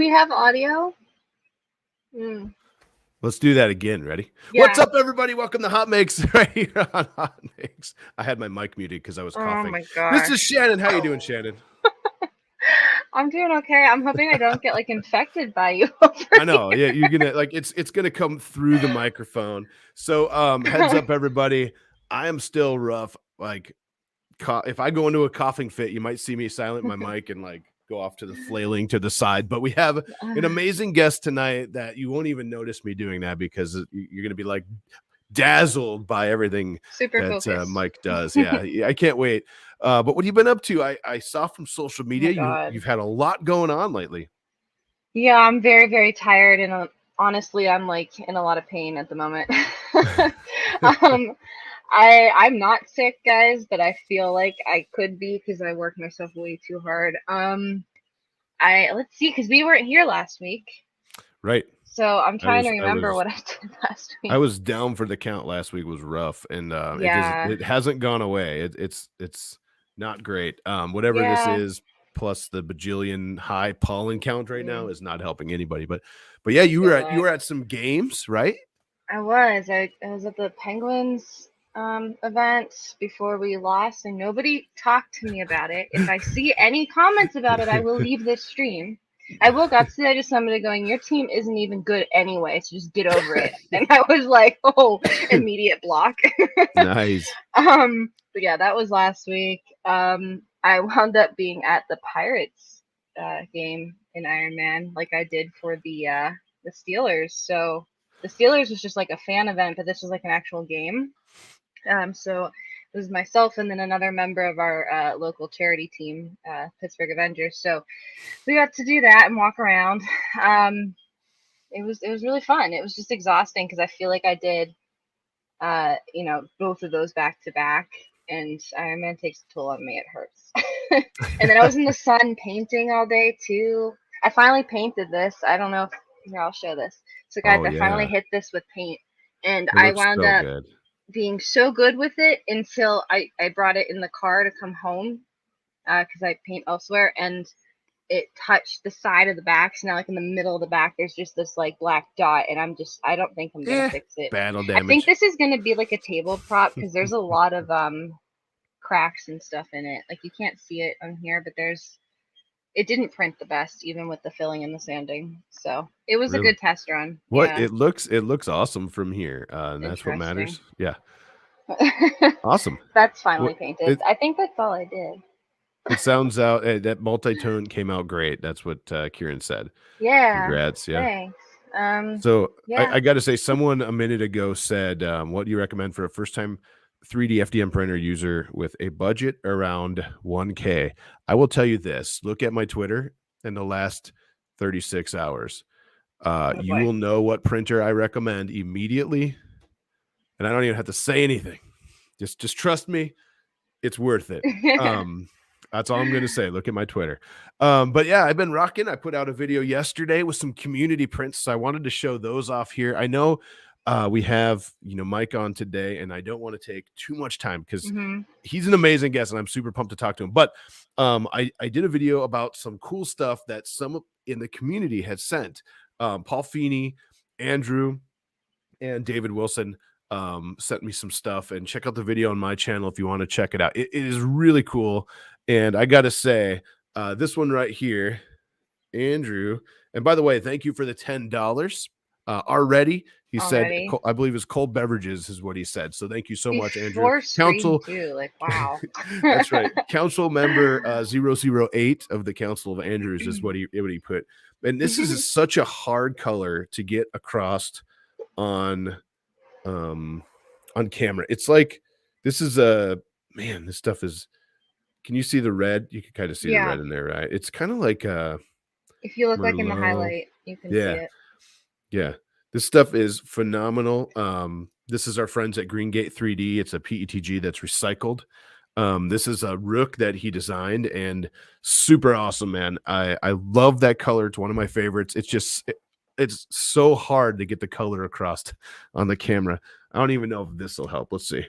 we have audio? Mm. Let's do that again. Ready? Yeah. What's up, everybody? Welcome to Hot Makes right here on Hot Makes. I had my mic muted because I was coughing. Oh my gosh. This is Shannon. How you doing, Shannon? I'm doing okay. I'm hoping I don't get like infected by you. I know. Yeah, you're gonna it's gonna come through the microphone. So heads up, everybody. I am still rough. Like, if I go into a coughing fit, you might see me silent my mic and like go off to the flailing to the side. But we have an amazing guest tonight that you won't even notice me doing that because you're gonna be like dazzled by everything that Mike does. Yeah, I can't wait. But what have you been up to? I saw from social media you've had a lot going on lately. Yeah, I'm very, very tired, and honestly, I'm like in a lot of pain at the moment. I'm not sick, guys, but I feel like I could be because I work myself way too hard. Let's see, because we weren't here last week, right? So I'm trying to remember what I did last week. I was down for the count last week. Was rough, and it hasn't gone away. It's not great. Whatever this is, plus the bajillion high pollen count right now is not helping anybody. But yeah, you were at some games, right? I was at the Penguins event before we lost, and nobody talked to me about it. If I see any comments about it, I will leave this stream. I woke up today to somebody going, "Your team isn't even good anyway, so just get over it." And I was like, "Oh, immediate block." Nice. But yeah, that was last week. I wound up being at the Pirates game in Ironman, like I did for the Steelers. So the Steelers was just like a fan event, but this was like an actual game. So it was myself and then another member of our local charity team, Pittsburgh Avengers. So we got to do that and walk around. It was really fun. It was just exhausting because I feel like I did, both of those back to back, and Ironman takes a toll on me. It hurts. And then I was in the sun painting all day too. I finally painted this. I don't know if here, I'll show this. So guys, I finally hit this with paint, and I wound up being so good with it until I brought it in the car to come home because I paint elsewhere, and it touched the side of the back. So now, like in the middle of the back, there's just this like black dot, and I don't think I'm gonna fix it. Battle damage. I think this is gonna be like a table prop because there's a lot of cracks and stuff in it. Like you can't see it on here, but it didn't print the best, even with the filling and the sanding. So it was a good test run. It looks awesome from here. And that's what matters. Yeah. Awesome. That's finally painted. I think that's all I did. It sounds out that multi-tone came out great. That's what Kieran said. Yeah. Congrats. Yeah. Thanks. So I got to say, someone a minute ago said, what do you recommend for a first-time 3D FDM printer user with a budget around $1K? I will tell you this. Look at my Twitter in the last 36 hours. You will know what printer I recommend immediately. And I don't even have to say anything. Just trust me. It's worth it. That's all I'm going to say. Look at my Twitter. But yeah, I've been rocking. I put out a video yesterday with some community prints. So I wanted to show those off here. I know we have, Mike on today, and I don't want to take too much time because he's an amazing guest and I'm super pumped to talk to him. But I did a video about some cool stuff that some in the community had sent. Paul Feeney, Andrew, and David Wilson sent me some stuff, and check out the video on my channel if you want to check it out. It is really cool. And I got to say, this one right here, Andrew, and by the way, thank you for the $10 already. He said, I believe it's cold beverages is what he said. So thank you so much, Andrew. Council too. Like, wow. That's right. Council member 008 of the Council of Andrews is what he put. And this is such a hard color to get across on camera. It's like, this is this stuff is, can you see the red? You can kind of see the red in there, right? It's kind of like if you look like in the highlight, you can see it. Yeah. This stuff is phenomenal. This is our friends at Greengate 3D. It's a PETG that's recycled. This is a Rook that he designed, and super awesome, man. I love that color. It's one of my favorites. It's just it's so hard to get the color across on the camera. I don't even know if this will help. Let's see.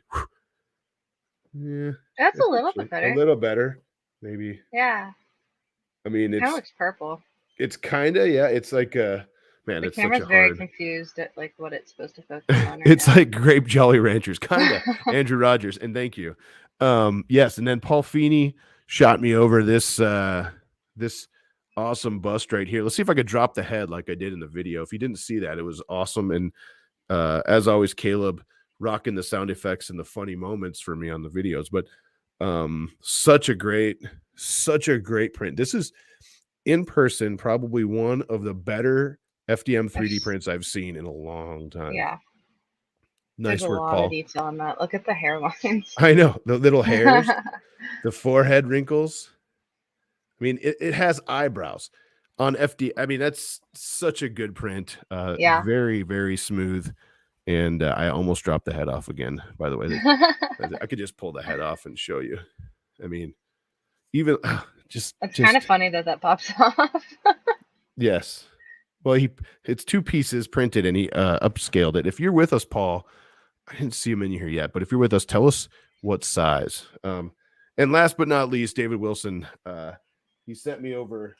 Yeah, that's a little bit better. A little better, maybe. Yeah. I mean, it looks purple. It's kind of, yeah. It's like man, The it's such camera's a very hard. confused at like what it's supposed to focus on right It's now. like Grape Jolly Ranchers, kind of. Andrew Rogers, and thank you. Yes, and then Paul Feeney shot me over this awesome bust right here. Let's see if I could drop the head like I did in the video. If you didn't see that, it was awesome. And as always, Caleb rocking the sound effects and the funny moments for me on the videos. But such a great print. This is in person probably one of the better FDM 3D prints I've seen in a long time. Yeah. Nice There's work, a lot Paul. of detail on that. Look at the hairlines. I know, the little hairs, the forehead wrinkles. I mean, it has eyebrows on FD. I mean, that's such a good print. Yeah. Very, very smooth. And I almost dropped the head off again, by the way. I could just pull the head off and show you. I mean, even it's kind of funny that pops off. Yes. Well, it's 2 pieces printed and he upscaled it. If you're with us, Paul, I didn't see him in here yet, but if you're with us, tell us what size. And last but not least, David Wilson, he sent me over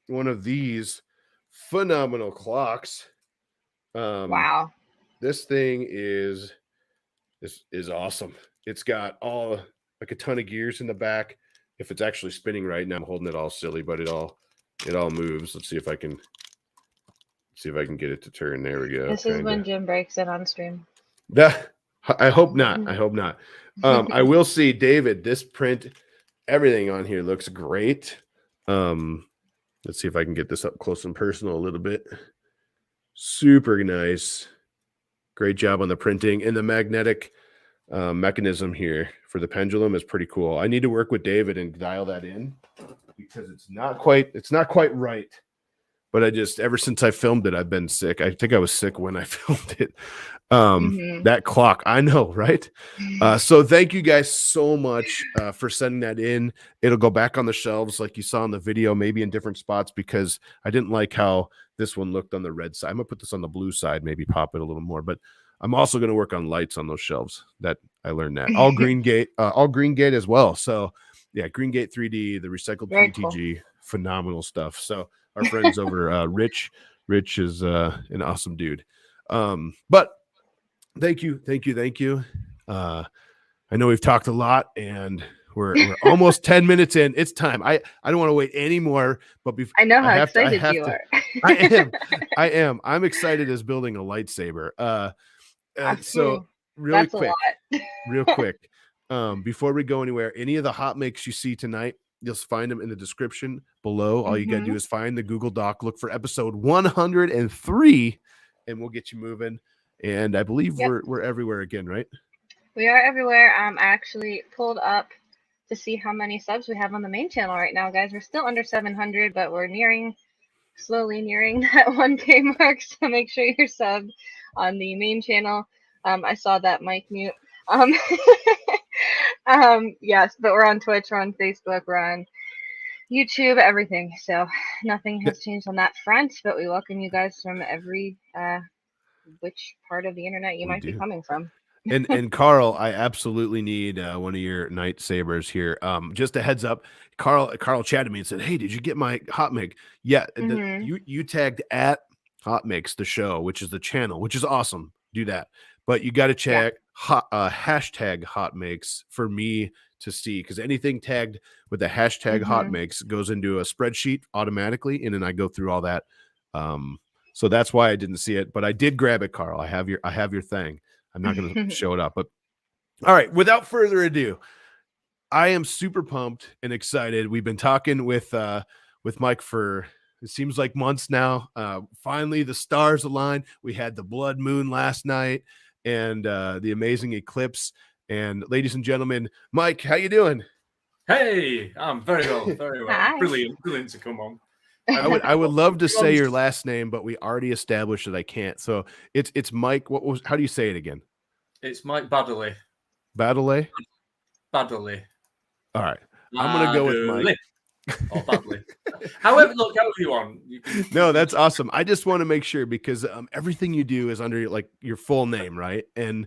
one of these phenomenal clocks. Wow. This thing is awesome. It's got all like a ton of gears in the back. If it's actually spinning right now, I'm holding it all silly, but it all moves. Let's see if I can get it to turn. There we go. This is when Jim breaks it on stream. I hope not. I hope not. I will see, David, this print, everything on here looks great. Let's see if I can get this up close and personal a little bit. Super nice. Great job on the printing, and the magnetic mechanism here for the pendulum is pretty cool. I need to work with David and dial that in because it's not quite right. But ever since I filmed it, I've been sick. I think I was sick when I filmed it. That clock, I know, right? So thank you guys so much for sending that in. It'll go back on the shelves like you saw in the video, maybe in different spots, because I didn't like how this one looked on the red side. I'm gonna put this on the blue side, maybe pop it a little more, but I'm also going to work on lights on those shelves. That I learned that all green gate as well. So yeah, Green Gate 3D, the recycled PETG, phenomenal stuff. So our friends over Rich is an awesome dude. But thank you. I know we've talked a lot and we're almost 10 minutes in. It's time. I don't want to wait anymore, but I know how excited you are. I am. I'm excited as building a lightsaber. So real quick, before we go anywhere, any of the hot makes you see tonight, you'll find them in the description below. All you got to do is find the Google Doc, look for episode 103, and we'll get you moving. And I believe we're everywhere again, right? We are everywhere. I actually pulled up to see how many subs we have on the main channel right now, guys. We're still under 700, but we're slowly nearing that 1K mark. So make sure you're subbed on the main channel. I saw that mic mute. Yes, but we're on Twitch, we're on Facebook, we're on YouTube, everything. So nothing has changed on that front, but we welcome you guys from every which part of the internet you might be coming from. And Carl, I absolutely need one of your night sabers here. Just a heads up, Carl chatted me and said, "Hey, did you get my hot make?" Yeah, you tagged at Hot Makes the show, which is the channel, which is awesome. Do that, but you got to check hashtag Hot Makes for me to see, because anything tagged with the hashtag Hot Makes goes into a spreadsheet automatically, and then I go through all that. So that's why I didn't see it, but I did grab it, Carl. I have your thing. I'm not going to show it up, but all right. Without further ado, I am super pumped and excited. We've been talking with Mike for, it seems like, months now. Finally, the stars aligned. We had the blood moon last night and the amazing eclipse. And ladies and gentlemen, Mike, how you doing? Hey, I'm very well, very well. Hi. Brilliant to come on. I would love to say your last name, but we already established that I can't. So it's Mike. How do you say it again? It's Mike Baddeley. Baddeley? Baddeley. All right. I'm going to go with Mike. Or Baddeley. however you want. No, that's awesome. I just want to make sure, because everything you do is under like your full name, right? And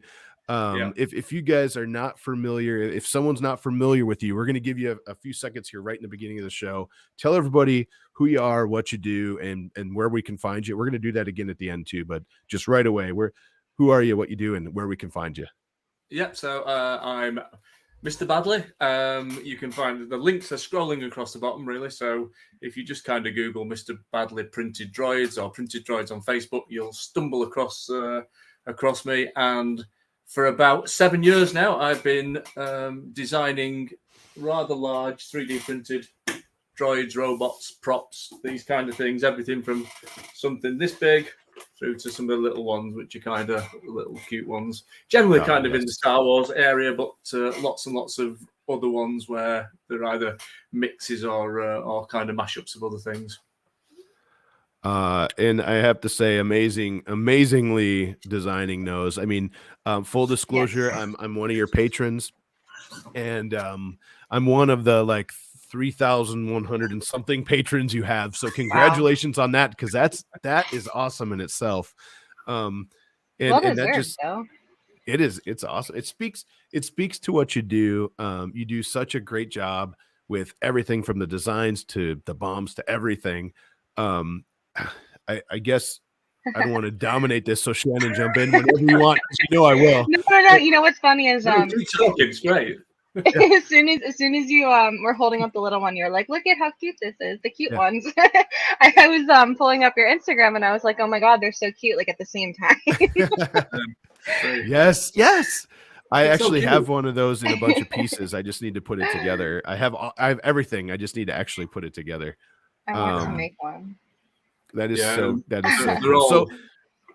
If you guys are not familiar, if someone's not familiar with you, we're going to give you a few seconds here right in the beginning of the show. Tell everybody who you are, what you do, and where we can find you. We're going to do that again at the end too, but just right away, who are you, what you do, and where we can find you. Yep. So I'm Mr. Baddeley. You can find the links are scrolling across the bottom, really. So if you just kind of Google Mr. Baddeley Printed Droids or Printed Droids on Facebook, you'll stumble across me. And for about 7 years now, I've been designing rather large 3D printed droids, robots, props, these kind of things. Everything from something this big through to some of the little ones, which are kind of little cute ones. Generally kind of in the Star Wars area, but lots and lots of other ones where they're either mixes or kind of mashups of other things. And I have to say, amazingly designing those. I mean, full disclosure, yes. I'm one of your patrons, and I'm one of the like 3,100 and something patrons you have. So congratulations on that, because that is awesome in itself. And that just it's awesome. It speaks to what you do. You do such a great job with everything from the designs to the bombs to everything. I guess I don't want to dominate this, so Shannon, jump in whenever you want. You know I will. No. You know what's funny is it's great. as soon as you were holding up the little one, you're like, look at how cute this is, the cute ones. I was pulling up your Instagram and I was like, oh my god, they're so cute, like at the same time. Yes. I actually have one of those in a bunch of pieces. I just need to put it together. I have everything. I just need to actually put it together. I want to make one. That is so cool. So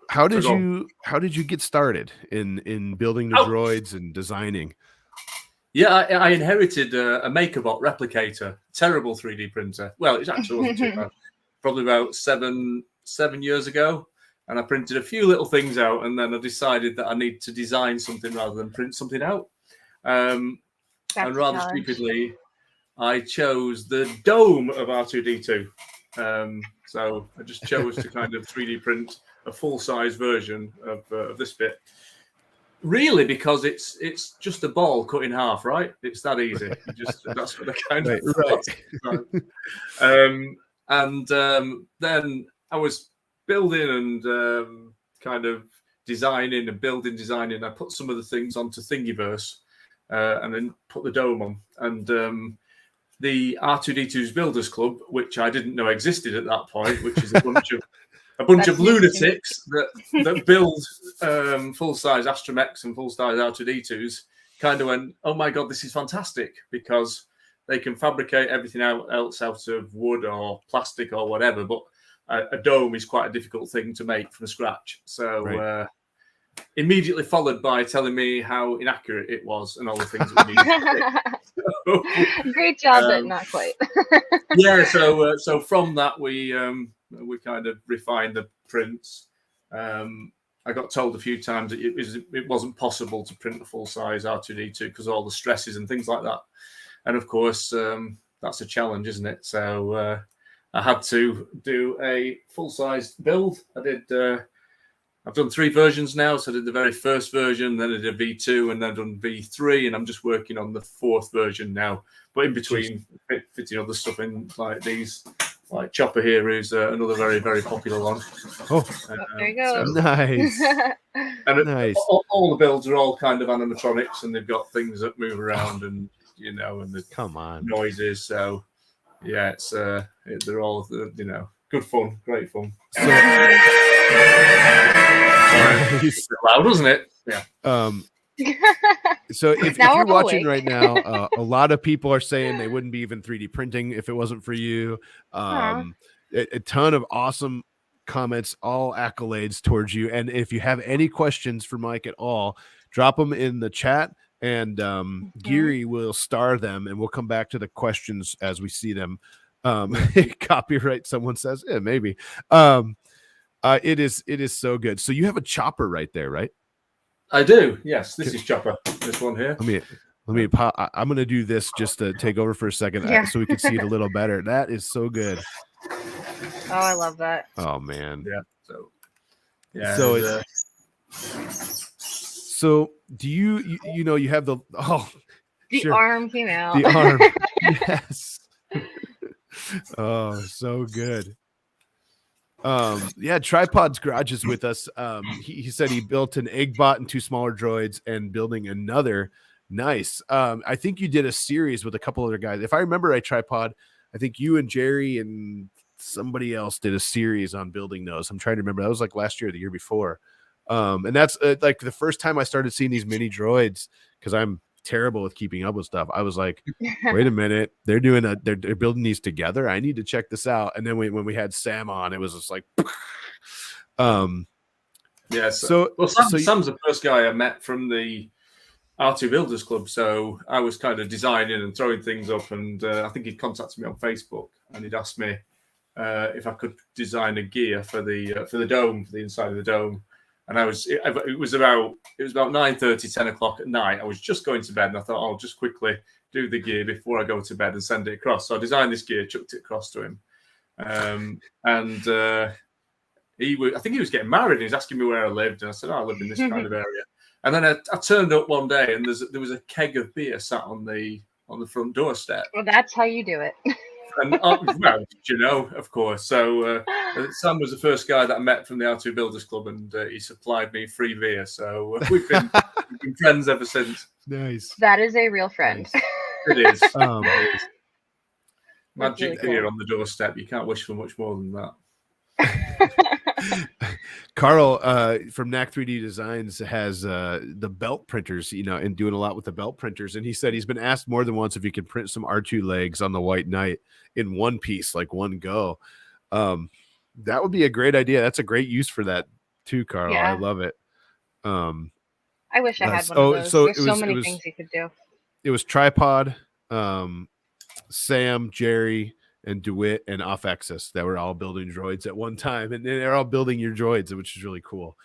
how did you get started in building the droids and designing? Yeah, I inherited a MakerBot replicator, terrible 3D printer. Well, it actually wasn't too bad. Probably about seven years ago. And I printed a few little things out, and then I decided that I need to design something rather than print something out. And rather stupidly, I chose the dome of R2-D2. So I just chose to kind of 3D print a full-size version of this bit. Really, because it's just a ball cut in half, right? It's that easy. That's what I kind of thought. Then I was building and kind of designing. I put some of the things onto Thingiverse and then put the dome on. And the R2-D2's Builders Club, which I didn't know existed at that point, which is a bunch of lunatics that build full-size Astromechs and full-size R2-D2s, kind of went, oh my god, this is fantastic, because they can fabricate everything else out of wood or plastic or whatever, but a dome is quite a difficult thing to make from scratch. So immediately followed by telling me how inaccurate it was and all the things that we needed to do. Great job, but not quite. So from that we kind of refined the prints. I got told a few times that it wasn't possible to print a full-size R2-D2 because of all the stresses and things like that. And of course, that's a challenge, isn't it? So I had to do a full-size build. I've done 3 versions now. So I did the very first version, then I did a V2, and then I've done V3, and I'm just working on the 4th version now. But in between, fitting other stuff in, like these, like Chopper here is another very, very popular one. There you go. Nice. And nice. All the builds are all kind of animatronics, and they've got things that move around, and and the noises. So yeah, it's they're all good fun, great fun. It's loud, wasn't it? Yeah. So if you're watching right now, a lot of people are saying they wouldn't be even 3D printing if it wasn't for you. A ton of awesome comments, all accolades towards you. And if you have any questions for Mike at all, drop them in the chat, and Geary will star them, and we'll come back to the questions as we see them. Copyright, someone says, yeah, maybe. It is so good. So you have a chopper right there, right? I do. Yes, this is Chopper. This one here. Let me pop. I'm going to do this just to take over for a second, so we can see it a little better. That is so good. Oh, I love that. Oh man. Yeah. So do you have the The arm came out. The arm. Yes. Oh, so good. Yeah, Tripod's Garage is with us. He said he built an egg bot and 2 smaller droids and building another. Nice. I think you did a series with a couple other guys. If I remember right, Tripod, I think you and Jerry and somebody else did a series on building those. I'm trying to remember. That was like last year or the year before. And that's like the first time I started seeing these mini droids, because I'm terrible with keeping up with stuff. I was like, wait a minute, they're building these together. I need to check this out. And then when we had Sam on, it was just like yeah. Sam's the first guy I met from the R2 Builders Club. So I was kind of designing and throwing things up, and I think he'd contacted me on Facebook and he'd asked me if I could design a gear for the dome, for the inside of the dome. And it was about 9:30, 10 o'clock at night. I was just going to bed, and I thought I'll just quickly do the gear before I go to bed and send it across. So I designed this gear, chucked it across to him, and I think he was getting married. And he was asking me where I lived, and I said, I live in this kind of area. And then I turned up one day, and there was a keg of beer sat on the front doorstep. Well, that's how you do it. And of course. So Sam was the first guy that I met from the R2 Builders Club, and he supplied me free beer. So we've been friends ever since. Nice. That is a real friend. Nice. It is. It is. Magic beer on the doorstep. You can't wish for much more than that. Carl from Knack 3D Designs has the belt printers, and doing a lot with the belt printers. And he said he's been asked more than once if he can print some R2 legs on the White Knight in one piece, like one go. That would be a great idea. That's a great use for that too, Carl. Yeah. I love it. I wish I had one of those. There's so many things you could do. It was Tripod, Sam, Jerry, and DeWitt and Off Axis that were all building droids at one time, and they're all building your droids, which is really cool.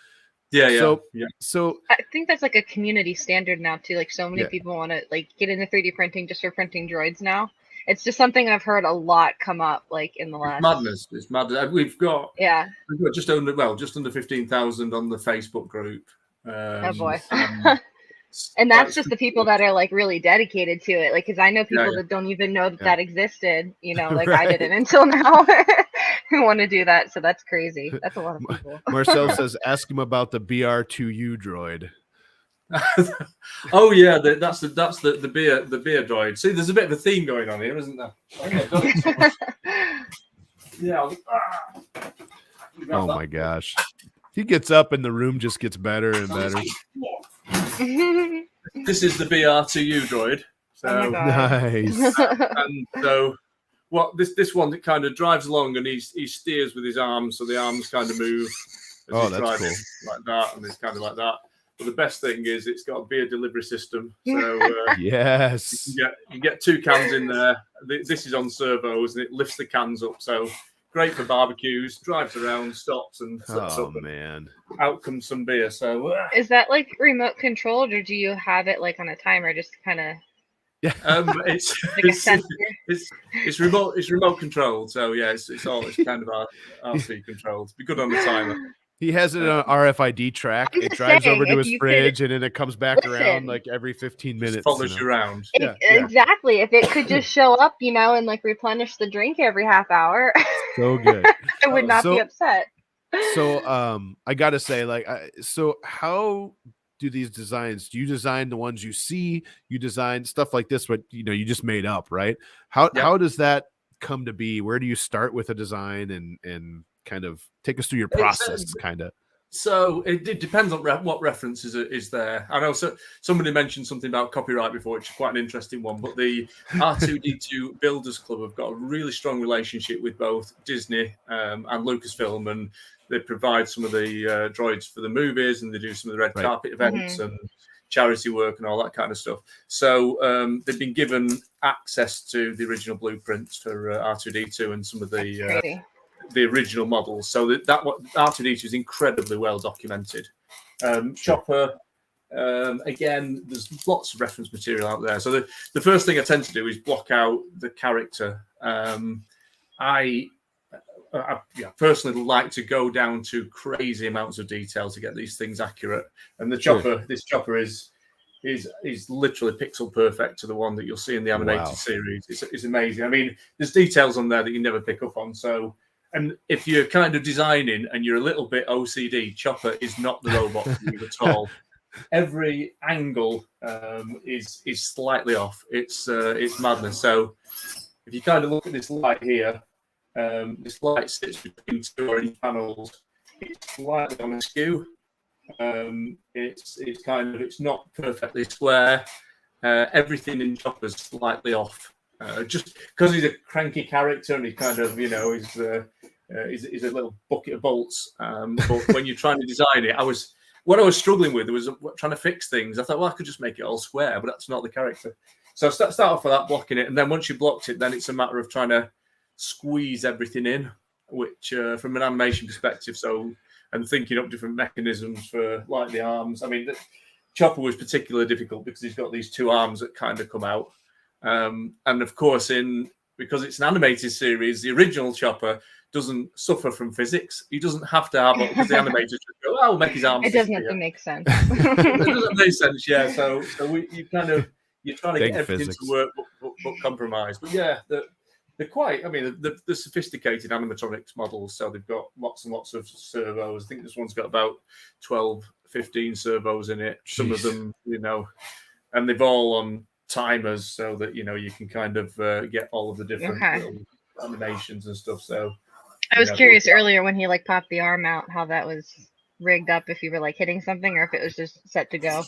Yeah. So I think that's like a community standard now too. Like so many people want to like get into 3D printing just for printing droids now. It's just something I've heard a lot come up like in the last. It's madness. We've got just under 15,000 on the Facebook group. Oh boy. And that's just the people that are like really dedicated to it. Like, because I know people that don't even know that existed, like I didn't until now who want to do that. So that's crazy. That's a lot of people. Marcel says, ask him about the BR2U droid. Oh yeah, that's the beer droid. See, there's a bit of a theme going on here, isn't there? Yeah. Oh my gosh. He gets up and the room just gets better and better. This is the BR2U droid. So nice. And so this one that kind of drives along and he steers with his arms, so the arms kind of move as he's driving, cool. Like that, and it's kind of like that. But the best thing is it's got a beer delivery system. So yes, you get 2 cans in there. This is on servos and it lifts the cans up. So great for barbecues. Drives around, stops, and flips up. Man, out comes some beer. So is that like remote controlled, or do you have it like on a timer, just kind of? Yeah, it's remote controlled. So yeah, it's kind of RC controlled. Be good on the timer. He has it on an RFID track. It drives over to his fridge and then it comes back around like every 15 minutes. Follows you around. Exactly. If it could just show up, and like replenish the drink every half hour. So good. I would not be upset. So I gotta say, so how do these designs? Do you design the ones you see? You design stuff like this, but you just made up, right? How does that come to be? Where do you start with a design and kind of take us through your process, kind of? So it depends on what references is there. I know somebody mentioned something about copyright before, which is quite an interesting one. But the R2D2 Builders Club have got a really strong relationship with both Disney and Lucasfilm, and they provide some of the droids for the movies, and they do some of the red carpet events and charity work and all that kind of stuff. So they've been given access to the original blueprints for R2D2 and some of the original models, so that R2D2 is incredibly well documented. Chopper, again, there's lots of reference material out there. So the first thing I tend to do is block out the character. I personally like to go down to crazy amounts of detail to get these things accurate. And the chopper, this chopper is literally pixel perfect to the one that you'll see in the animated series. It's amazing. I mean, there's details on there that you never pick up on. So, and if you're kind of designing and you're a little bit OCD, Chopper is not the robot for you at all. Every angle is slightly off. It's madness. So if you kind of look at this light here, this light sits between two orange panels. It's slightly on askew. It's not perfectly square. Everything in Chopper's slightly off. Just because he's a cranky character and he kind of, he's a little bucket of bolts. But when you're trying to design it, what I was struggling with was trying to fix things. I thought, well, I could just make it all square, but that's not the character. So start off with that, blocking it, and then once you blocked it, then it's a matter of trying to squeeze everything in, which from an animation perspective, and thinking up different mechanisms for like the arms. I mean, the Chopper was particularly difficult because he's got these two arms that kind of come out, and of course, because it's an animated series, the original Chopper doesn't suffer from physics. He doesn't have to have it because the animators just go, "Oh, we'll make his arms." It doesn't have to make sense. It doesn't make sense, yeah. So you're trying to get everything physics to work, but compromise. But yeah, they're quite. I mean, the sophisticated animatronics models. So they've got lots and lots of servos. I think this one's got about 12, 15 servos in it. Some of them, and they've all on timers so that you can kind of get all of the different little animations and stuff. So I was curious earlier when he popped the arm out, how that was rigged up, if you were hitting something or if it was just set to go.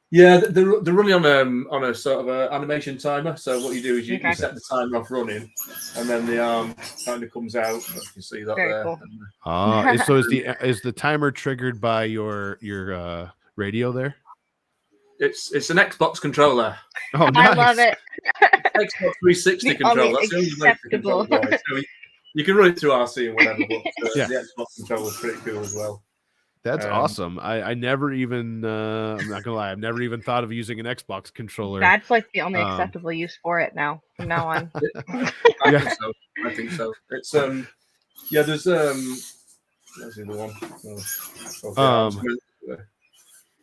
Yeah, they're running on a sort of a animation timer. So what you do is you set the timer off running, and then the arm kind of comes out. You can see that there. Cool. So is the timer triggered by your radio there? It's an Xbox controller. Oh, nice. I love it. Xbox 360 controller. That's the only way to control it. So you can run it through RC or whatever, but the Xbox controller is pretty cool as well. That's awesome. I never even, I'm not gonna lie, I've never even thought of using an Xbox controller. That's the only acceptable use for it now. From now on. I think so. It's there's where's the other one?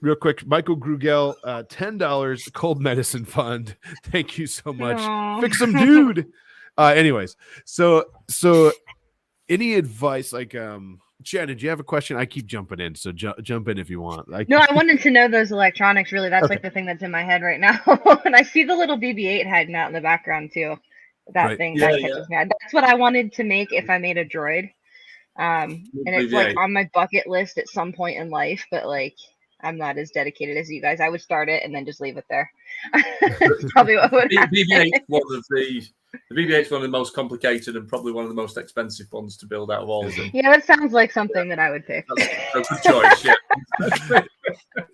Real quick, Michael Grugel, $10 Cold Medicine Fund. Thank you so much. Aww. Fix some dude. Anyways, so any advice Shannon, do you have a question? I keep jumping in, so jump in if you want. No, I wanted to know those electronics. Really, that's the thing that's in my head right now. And I see the little BB-8 hiding out in the background too. That thing that catches me. That's what I wanted to make if I made a droid. And it's on my bucket list at some point in life, but I'm not as dedicated as you guys. I would start it and then just leave it there. That's probably what would happen. The BB-8 is one of the most complicated and probably one of the most expensive ones to build out of all of them. Yeah, that sounds like something that I would pick. That's a good choice, yeah.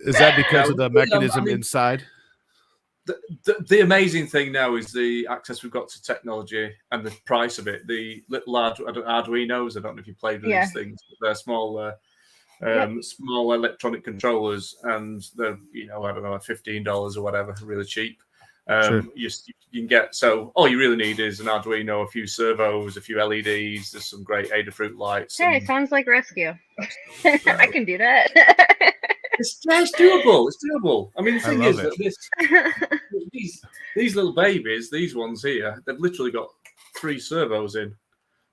Is that because of the mechanism inside? The amazing thing now is the access we've got to technology and the price of it. The little Arduinos, I don't know if you played with these things, but they're small small electronic controllers, and they're I don't know, $15 or whatever, really cheap. You can get, so all you really need is an Arduino, a few servos, a few LEDs. There's some great Adafruit lights. Hey, sounds like rescue. I can do that. It's doable. It's doable. I mean, the thing is that these little babies, these ones here, they've literally got 3 servos in.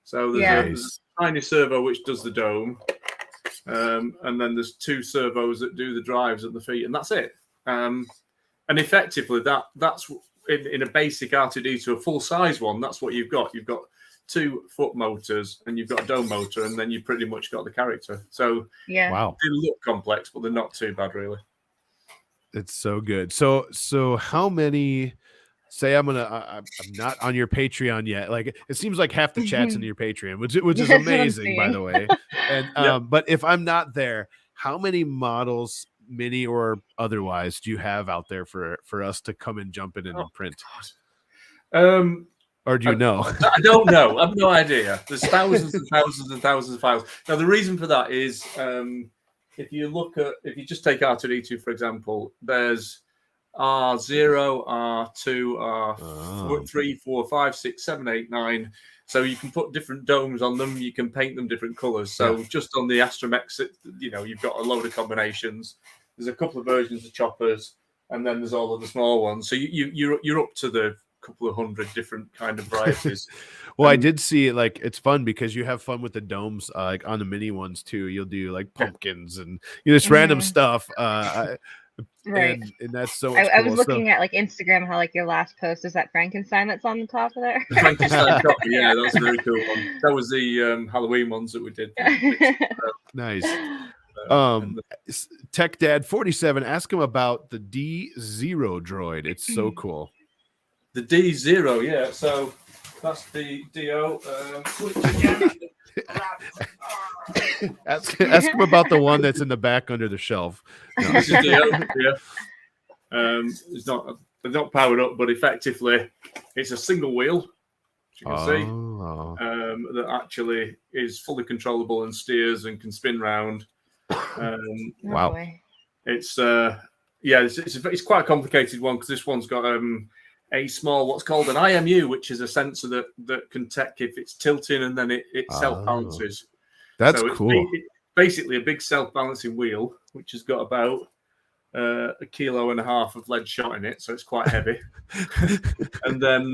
So there's a tiny servo which does the dome, and then there's 2 servos that do the drives at the feet, and that's it. And effectively, that's in a basic R2D2, a full-size one, that's what you've got. You've got 2 foot motors, and you've got a dome motor, and then you've pretty much got the character. So wow, they look complex, but they're not too bad, really. It's so good. So how many? Say I'm not on your Patreon yet. It seems like half the chat's in your Patreon, which is amazing, by the way. And but if I'm not there, how many models, mini or otherwise, do you have out there for us to come and jump in and print? Or do you know? I don't know. I have no idea. There's thousands and thousands and thousands of files. Now, the reason for that is if you just take R2D2, for example, there's R0, R2, R3, 4, 5, 6, 7, 8, 9. So you can put different domes on them. You can paint them different colors. So just on the Astromechs, you've got a load of combinations. There's a couple of versions of choppers, and then there's all of the small ones. So you're up to the couple of hundred different kind of varieties. Well, I did see it. Like, it's fun because you have fun with the domes, like on the mini ones too. You'll do like pumpkins and this random stuff. Right. And that's so much I cool. was looking at like Instagram, how like your last post is that Frankenstein that's on the top of there. The Frankenstein copy, yeah, that was a very cool one. That was the Halloween ones that we did. Nice. Tech Dad 47, ask him about the D0 droid. It's so cool. The D0, yeah. So that's the DO. Ask him about the one that's in the back under the shelf. No. This is DO, yeah. It's not powered up, but effectively it's a single wheel, as you can see, that actually is fully controllable and steers and can spin round. Wow. It's it's quite a complicated one because this one's got a small, what's called an IMU, which is a sensor that can detect if it's tilting, and then it self-balances. That's cool. It's basically a big self-balancing wheel, which has got about 1.5 kilos of lead shot in it, so it's quite heavy. and then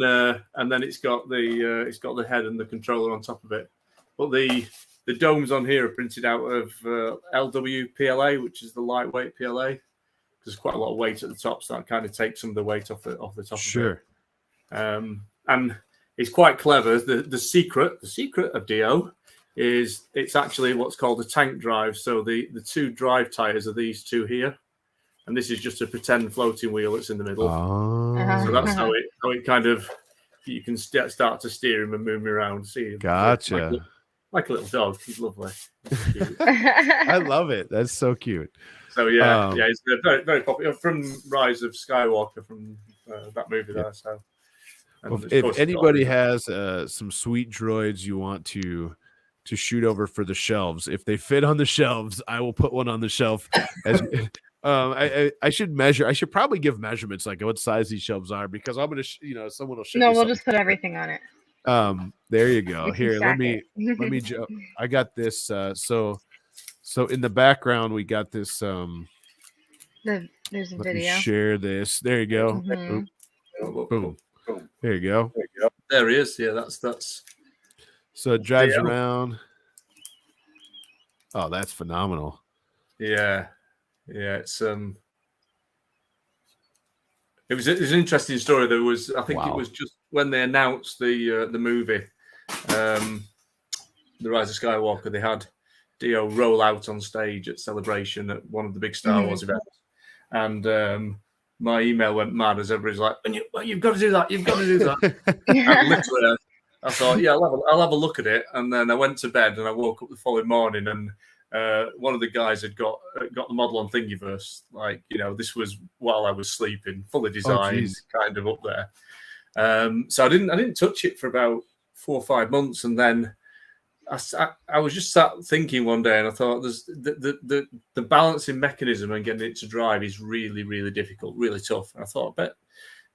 it's got the head and the controller on top of it. But the domes on here are printed out of LW PLA, which is the lightweight PLA. There's quite a lot of weight at the top, so that kind of takes some of the weight off the top. Sure. Of it. And it's quite clever. The secret of DO is it's actually what's called a tank drive. So the two drive tires are these two here, and this is just a pretend floating wheel that's in the middle. So that's how it kind of, you can start to steer him and move him around. See, gotcha. Like a little dog. He's lovely. I love it. That's so cute. So it's very, very popular from Rise of Skywalker, from that movie there. So, if anybody has some sweet droids you want to shoot over for the shelves, if they fit on the shelves, I will put one on the shelf. As I should measure. I should probably give measurements, like what size these shelves are, because I'm gonna, someone will ship. No, we'll just put everything on it. There you go. Here, let me I got this. So in the background, we got this. There's a video. Share this. There you go. Boom. There you go. There he is. Yeah, that's. So it drives around. Oh, that's phenomenal. Yeah. It's It was an interesting story. There was, I think it was just when they announced the movie, The Rise of Skywalker, they had Dio roll out on stage at Celebration at one of the big Star Wars events, and my email went mad as everybody's like, "You've got to do that! You've got to do that!" And literally, I thought, "Yeah, I'll have a look at it." And then I went to bed, and I woke up the following morning, and one of the guys had got the model on Thingiverse. Like, this was while I was sleeping, fully designed, kind of up there. So I didn't touch it for about 4 or 5 months, and then I was just sat thinking one day, and I thought, there's the balancing mechanism and getting it to drive is really, really difficult, really tough. And I thought, I bet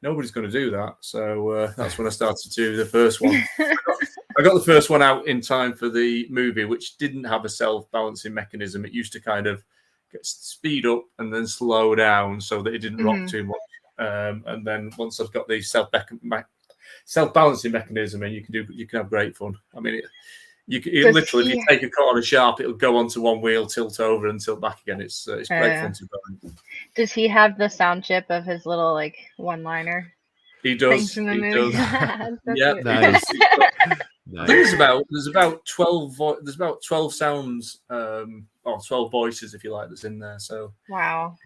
nobody's going to do that. So that's when I started to do the first one. I got the first one out in time for the movie, which didn't have a self-balancing mechanism. It used to kind of speed up and then slow down so that it didn't rock too much. And then once I've got the self-balancing mechanism, and you can have great fun. I mean, if you take a corner sharp, it'll go onto one wheel, tilt over, and tilt back again. It's great fun to ride. Does he have the sound chip of his little one-liner? He does. In the movie? Yeah, nice. I think there's about 12 sounds, or 12 voices, if you like, that's in there. So wow,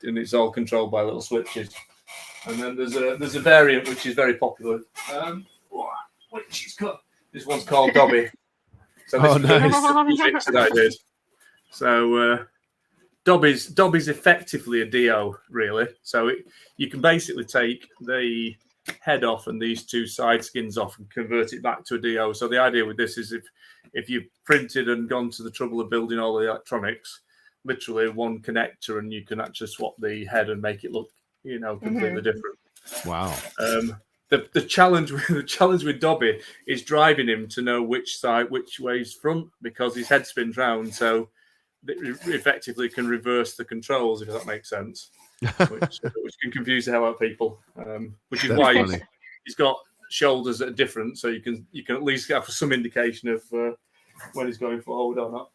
and it's all controlled by little switches. And then there's a variant which is very popular, which is this one's called Dobby. So this nice. That I did. So Dobby's effectively a DO, really. So you can basically take the head off and these two side skins off and convert it back to a DO. So the idea with this is if you've printed and gone to the trouble of building all the electronics, literally one connector, and you can actually swap the head and make it look, completely different. Wow. the challenge with Dobby is driving him to know which way is front, because his head spins round, so it effectively can reverse the controls, if that makes sense, which can confuse the hell out of people. Which is That's why funny. he's got shoulders that are different, so you can at least have some indication of when he's going forward or not.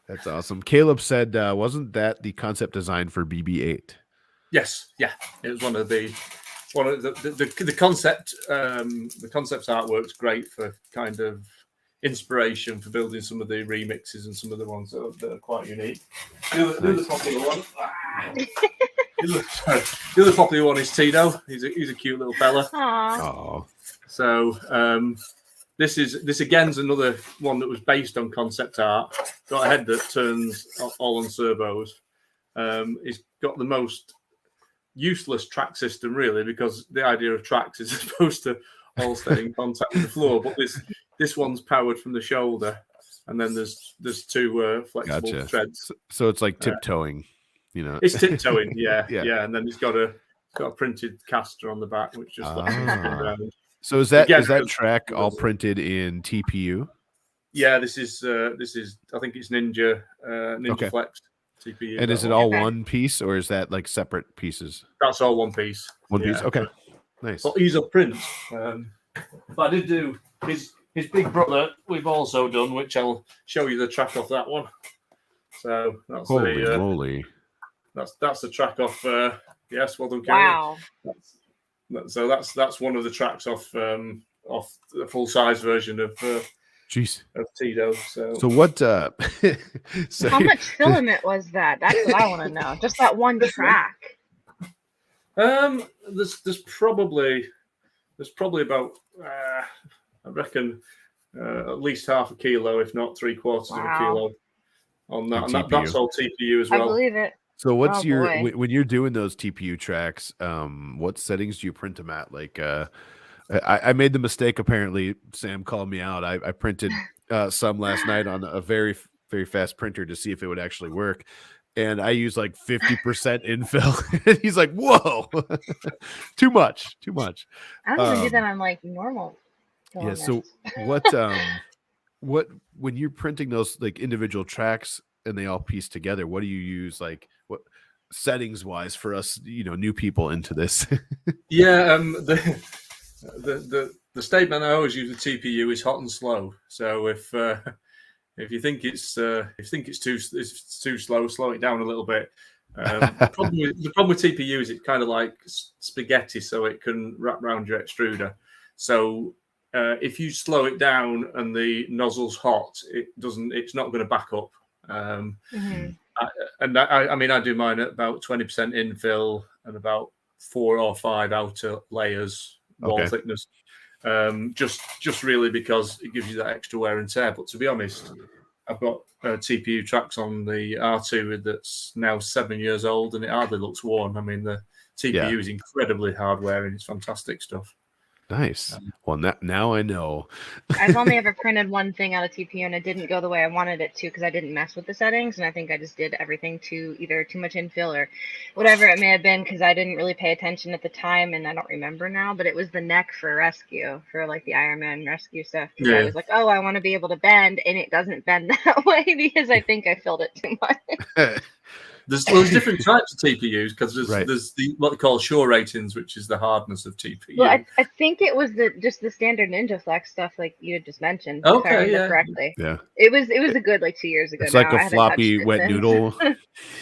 That's awesome. Caleb said, wasn't that the concept design for BB-8? Yes, yeah, it was one of the concept. The concept artwork's great for kind of inspiration for building some of the remixes and some of the ones that are quite unique. The other popular one. The other popular one is Tito. He's a cute little fella. Oh, so this again is another one that was based on concept art. Got a head that turns all on servos. It's got the most useless track system, really, because the idea of tracks is supposed to all stay in contact with the floor. But this one's powered from the shoulder, and then there's two flexible threads. So it's like tiptoeing, It's tiptoeing, yeah, Yeah. and then it's got a printed caster on the back, which just lets it spin around. So is that track all printed in TPU? Yeah, this is I think it's Ninja Okay. Flex TPU. And is it all one piece, or is that like separate pieces? That's all one piece. One piece. Okay, nice. But he's a print. But I did do his big brother. We've also done, which I'll show you the track off that one. So that's Holy. That's the track off. Yes, well done, Kerry. Wow. So that's one of the tracks off the full size version of Tito. So what? How much filament was that? That's what I want to know. Just that one track. There's probably about I reckon at least half a kilo, if not 3/4 of a kilo, on that. And that's all TPU as well. I believe it. So what's when you're doing those TPU tracks? What settings do you print them at? Like, I made the mistake. Apparently, Sam called me out. I printed some last night on a very, very fast printer to see if it would actually work, and I used like 50% infill. And he's like, "Whoa, too much." I don't even do that on like normal. Yeah. So what when you're printing those like individual tracks and they all piece together, what do you use, like what settings wise, for us, new people into this? Yeah, the statement I always use with TPU is hot and slow. So if you think it's too slow, slow it down a little bit. The problem with TPU is it's kind of like spaghetti, so it can wrap around your extruder. So if you slow it down and the nozzle's hot, it's not going to back up. I do mine at about 20% infill and about 4 or 5 outer layers wall thickness. Just really because it gives you that extra wear and tear. But to be honest, I've got TPU tracks on the R2 that's now 7 years old, and it hardly looks worn. I mean, the TPU is incredibly hard wearing. It's fantastic stuff. Nice. Well, now I know. I've only ever printed one thing out of TPU, and it didn't go the way I wanted it to because I didn't mess with the settings, and I think I just did everything to either too much infill or whatever it may have been, because I didn't really pay attention at the time, and I don't remember now, but it was the neck for rescue, for like the Iron Man rescue stuff. I was like, I want to be able to bend, and it doesn't bend that way because I think I filled it too much. There's different types of TPUs, because there's what they call Shore ratings, which is the hardness of TPU. Well, I think it was just the standard Ninja Flex stuff, like you had just mentioned. Okay, if I remember correctly. Yeah. It was a good like 2 years ago. It's like a floppy wet noodle.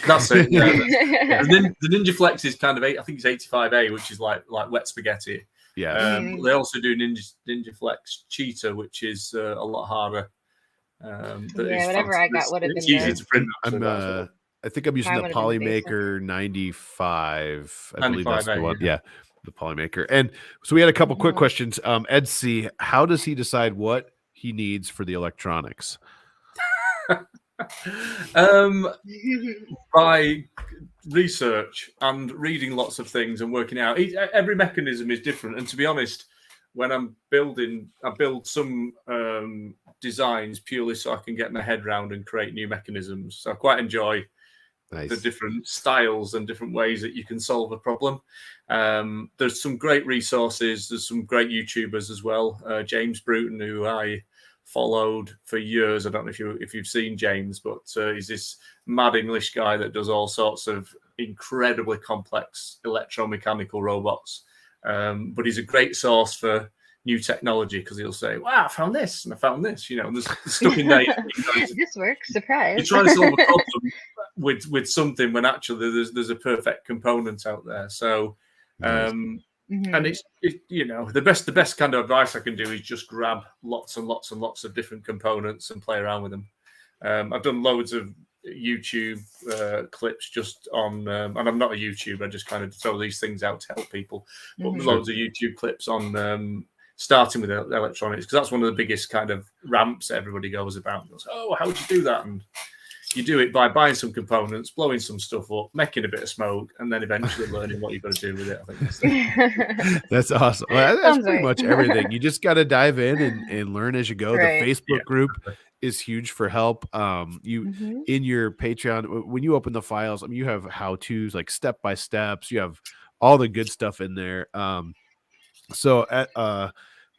That's it. Yeah, the Ninja Flex is kind of I think it's 85A, which is like wet spaghetti. Yeah. They also do Ninja Flex Cheetah, which is a lot harder. But whatever I got would have been easy to print. I think I'm using the Polymaker 95. I believe that's the one. Yeah, the Polymaker. And so we had a couple quick questions. Ed C, how does he decide what he needs for the electronics? By research and reading lots of things and working out. Every mechanism is different. And to be honest, when I'm building, I build some designs purely so I can get my head around and create new mechanisms. So I quite enjoy the different styles and different ways that you can solve a problem. There's some great resources. There's some great YouTubers as well. James Bruton, who I followed for years. I don't know if you've seen James, but he's this mad English guy that does all sorts of incredibly complex electromechanical robots. But he's a great source for new technology because he'll say, "Wow, I found this and I found this." You know, and there's stuff in there. This works. Surprise! You're trying to solve a problem with something when actually there's a perfect component out there. So. And it's you know, the best kind of advice I can do is just grab lots and lots and lots of different components and play around with them. I've done loads of YouTube clips just on, and I'm not a YouTuber. I just kind of throw these things out to help people. But loads of YouTube clips on starting with electronics, because that's one of the biggest kind of ramps that everybody goes about. Goes, oh, how would you do that? And you do it by buying some components, blowing some stuff up, making a bit of smoke, and then eventually learning what you've got to do with it. I think that's awesome. Well, that's pretty much everything. You just got to dive in and learn as you go. Right. The Facebook group is huge for help. In your Patreon, when you open the files, I mean, you have how-tos, like step-by-steps. You have all the good stuff in there.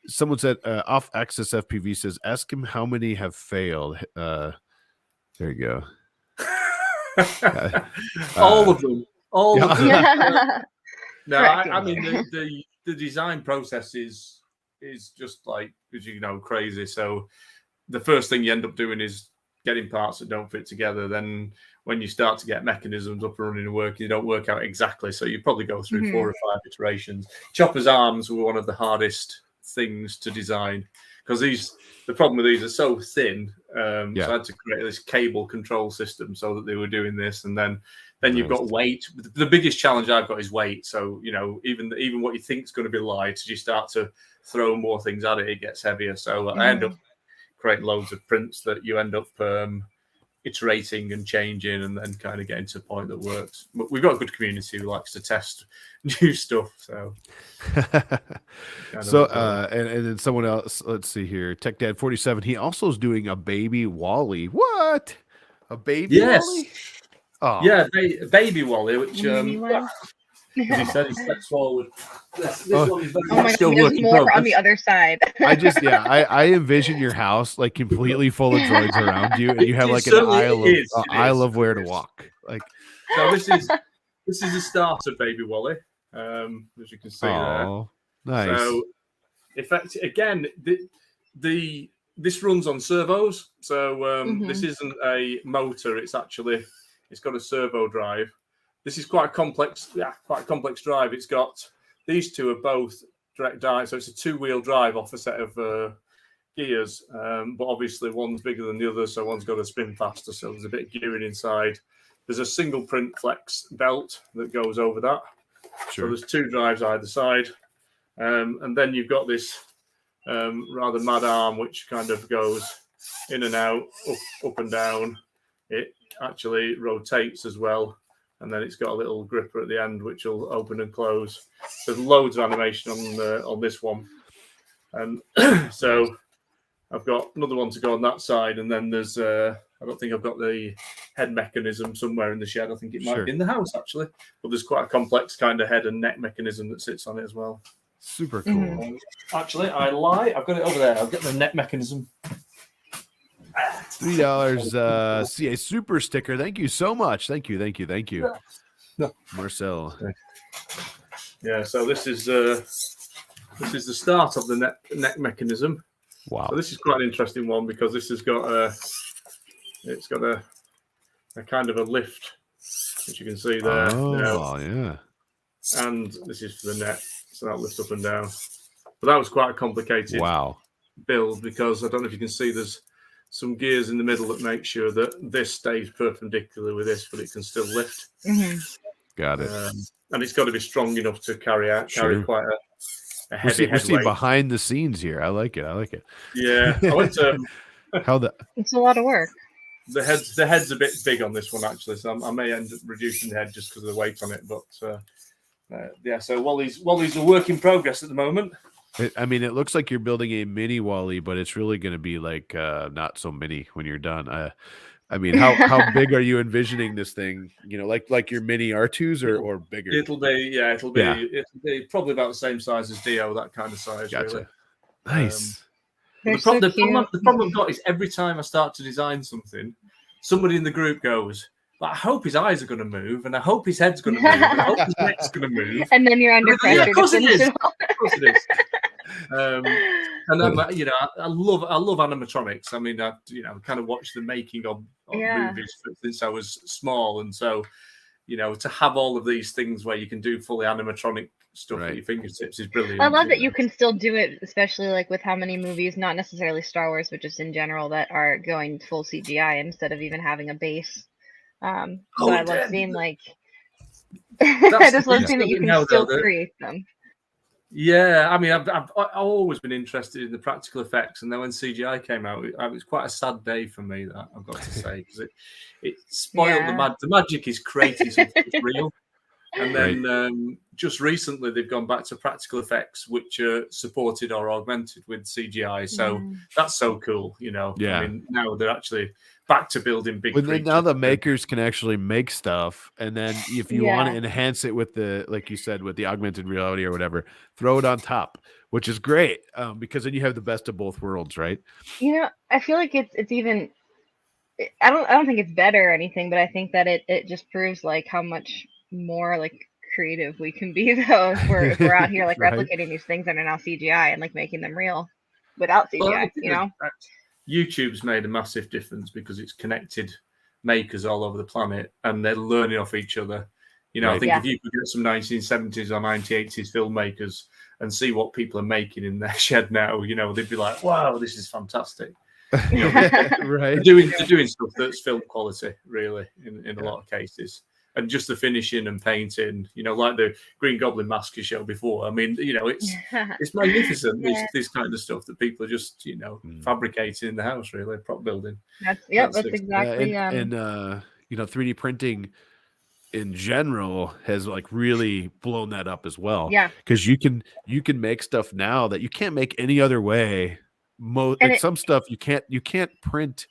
Someone said, off Access FPV says, ask him how many have failed. There you go. All of them. All of them. No, I mean the design process is just like, as you know, crazy. So the first thing you end up doing is getting parts that don't fit together. Then when you start to get mechanisms up and running and working, you don't work out exactly. So you probably go through 4 or 5 iterations. Chopper's arms were one of the hardest things to design because the problem with these are so thin. So I had to create this cable control system so that they were doing this, and then you've got weight. The biggest challenge I've got is weight. So you know, even what you think is going to be light, as you start to throw more things at it, it gets heavier. So I end up creating loads of prints that you end up iterating and changing, and then kind of getting to a point that works. But we've got a good community who likes to test new stuff. So, and then someone else. Let's see here. Tech Dad 47. He also is doing a baby Wally. What? A baby? Yes. Wally? Oh. Yeah, baby Wally. Which as he said, he steps forward. This one is very much still working. More on the other side. I envision your house like completely full of droids around you, and you have like an aisle of where to walk. Like, so this is the start of baby Wally, as you can see there. Nice. So, in fact, again, this runs on servos. So this isn't a motor; it's got a servo drive. This is quite a complex drive. It's got, these two are both direct drive, so it's a 2-wheel drive off a set of gears. But obviously one's bigger than the other, so one's got to spin faster. So there's a bit of gearing inside. There's a single print flex belt that goes over that. Sure. So there's 2 drives either side, and then you've got this rather mad arm which kind of goes in and out, up and down. It actually rotates as well. And then it's got a little gripper at the end, which will open and close. There's loads of animation on this one, and so I've got another one to go on that side. And then there's I don't think I've got the head mechanism somewhere in the shed. I think it might be in the house actually, but there's quite a complex kind of head and neck mechanism that sits on it as well. Super cool. Actually, I lie. I've got it over there. I've got the neck mechanism. $3 CA super sticker. Thank you so much. Thank you. No. Marcel. Yeah, so this is the start of the neck mechanism. Wow. So this is quite an interesting one because this has got a kind of a lift, which you can see there. Oh, yeah. And this is for the neck, so that lifts up and down. But that was quite a complicated build because I don't know if you can see there's some gears in the middle that make sure that this stays perpendicular with this, but it can still lift. Got it. And it's got to be strong enough to carry quite a heavy head weight. Behind the scenes here. I like it. Yeah. I went to it's a lot of work. The head's a bit big on this one actually, so I may end up reducing the head just because of the weight on it. But so Wally's a work in progress at the moment. It looks like you're building a mini Wally, but it's really going to be like not so mini when you're done. I mean, how big are you envisioning this thing? You know, like your mini R2s or bigger? It'll be probably about the same size as Dio, that kind of size, really. Nice. They're so The cute. problem I've got is every time I start to design something, somebody in the group goes, "But I hope his eyes are going to move, and I hope his head's going to move, and I hope his neck's going to move." And then you're under pressure. Yeah, of course to it finish is. it all. Of course it is. And I love animatronics. I mean, I kind of watched the making of movies since I was small, and so to have all of these things where you can do fully animatronic stuff at your fingertips is brilliant. I love that you can still do it, especially like with how many movies, not necessarily Star Wars, but just in general, that are going full CGI instead of even having a base. I love seeing like I just love seeing that you can still create them. Yeah, I mean, I've always been interested in the practical effects, and then when CGI came out, it was quite a sad day for me, that I've got to say, because it spoiled the magic is creating something that's real. And then just recently they've gone back to practical effects, which are supported or augmented with CGI. So that's so cool, Yeah. I mean, now they're actually back to building big. Well, now the makers can actually make stuff, and then if you want to enhance it with like you said, with the augmented reality or whatever, throw it on top, which is great because then you have the best of both worlds, right? I feel like it's even. I don't think it's better or anything, but I think that it just proves like how much more like creative we can be, though, if we're out here like replicating these things that are now CGI and like making them real without CGI. YouTube's made a massive difference because it's connected makers all over the planet, and they're learning off each other. I think if you could get some 1970s or 1980s filmmakers and see what people are making in their shed now, they'd be like, "Wow, this is fantastic." They're doing stuff that's film quality, really, in a lot of cases. And just the finishing and painting, like the Green Goblin mask you showed before. I mean, it's magnificent. This kind of stuff that people are just, fabricating in the house, really, prop building. That's exactly. And 3D printing in general has like really blown that up as well. Yeah, because you can make stuff now that you can't make any other way. Some stuff you can't print.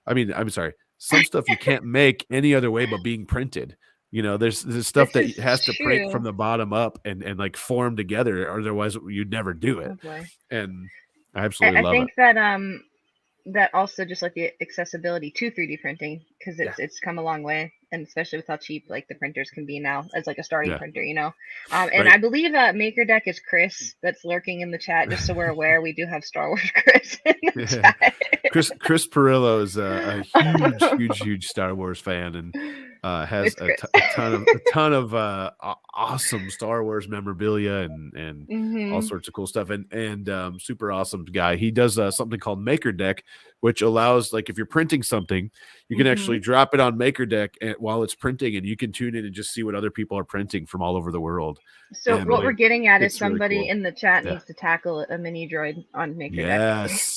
I mean, I'm sorry. Some stuff you can't make any other way but being printed. There's stuff that has to print from the bottom up and like form together, otherwise you'd never do it. And I absolutely love it. I think that also just like the accessibility to 3D printing, because it's come a long way, and especially with how cheap like the printers can be now as like a starting printer, and I believe MakerDeck is Chris that's lurking in the chat, just so we're aware. We do have Star Wars Chris in the chat. Chris Perillo is a huge Star Wars fan, and has a ton of awesome Star Wars memorabilia and all sorts of cool stuff, and super awesome guy. He does something called MakerDeck, which allows, like, if you're printing something, you can actually drop it on MakerDeck while it's printing, and you can tune in and just see what other people are printing from all over the world. So what we're getting at is somebody really cool. in the chat needs to tackle a mini droid on MakerDeck.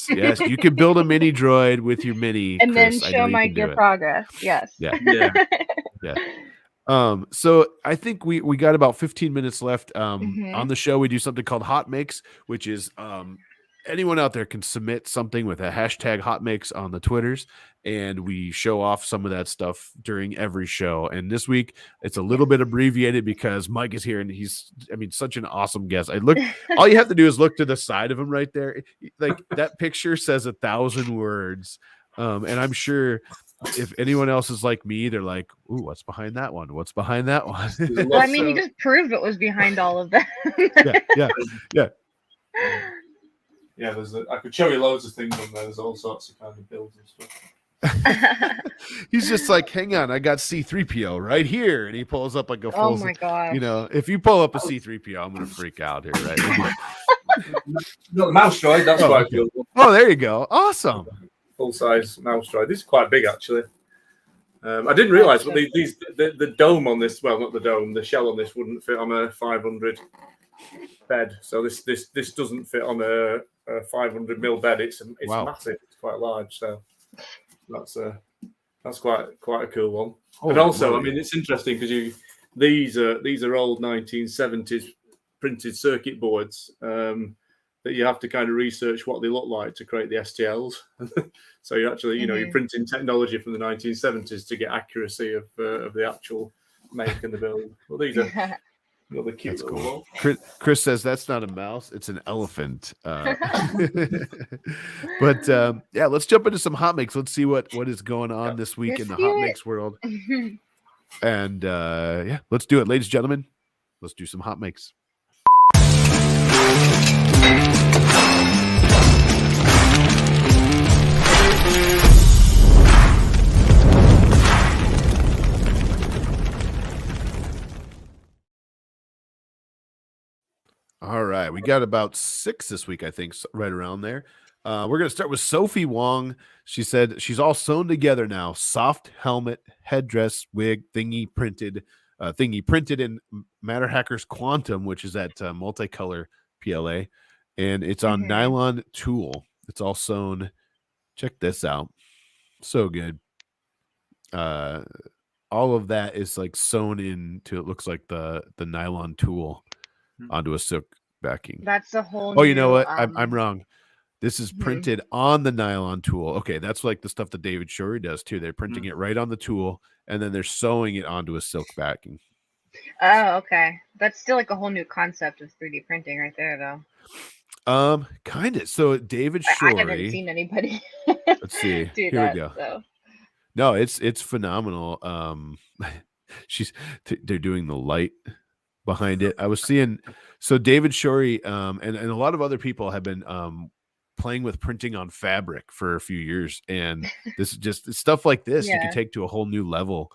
Yes, you can build a mini droid with your mini, and Chris. then show Mike your progress. Yes. Yeah. So I think we got about 15 minutes left. On the show, we do something called Hot Makes, which is anyone out there can submit something with a hashtag HotMakes on the Twitters, and we show off some of that stuff during every show. And this week it's a little bit abbreviated because Mike is here, and he's such an awesome guest. All you have to do is look to the side of him right there. Like, that picture says 1,000 words. And I'm sure if anyone else is like me, they're like, "Ooh, what's behind that one? What's behind that one?" Well, I mean, he just proved it was behind all of that. Yeah, I could show you loads of things on there. There's all sorts of kind of builds and stuff. He's just like, "Hang on, I got C-3PO right here," and he pulls up like a full. Oh my god! If you pull up a C-3PO, I'm gonna freak out here, right? No, mouse droid. That's quite cool. Oh, there you go. Awesome. Full-size mouse droid. This is quite big, actually. I didn't realize, but the dome on this, well, not the dome, the shell on this wouldn't fit on a 500 bed. So this doesn't fit on a 500 mil bed. It's massive. It's quite large. So that's quite a cool one. And also, it's interesting because these are old 1970s printed circuit boards. that you have to kind of research what they look like to create the STLs. So you actually, you're printing technology from the 1970s to get accuracy of the actual make and the build. Well, these are the cute. That's cool. Chris says that's not a mouse; it's an elephant. But yeah, let's jump into some hot makes. Let's see what is going on this week in the hot makes world. And yeah, let's do it, ladies and gentlemen. Let's do some hot makes. All right, we got about 6 this week, I think, right around there. We're going to start with Sophie Wong. She said she's all sewn together now. Soft helmet, headdress, wig, thingy printed in Matter Hackers Quantum, which is that multicolor PLA, and it's on nylon tulle. It's all sewn. Check this out. So good. All of that is like sewn into, it looks like the nylon tulle onto a silk backing. That's the whole. Oh, you know what? I'm wrong. This is printed on the nylon tulle. Okay, that's like the stuff that David Shorey does too. They're printing it right on the tulle, and then they're sewing it onto a silk backing. Oh, okay. That's still like a whole new concept of 3D printing right there, though. Kind of. So David Shorey. I haven't seen anybody. Let's see. Here we go. So. No, it's phenomenal. They're doing the light behind it. I was seeing. So David Shorey and a lot of other people have been playing with printing on fabric for a few years, and this is just stuff like this you can take to a whole new level.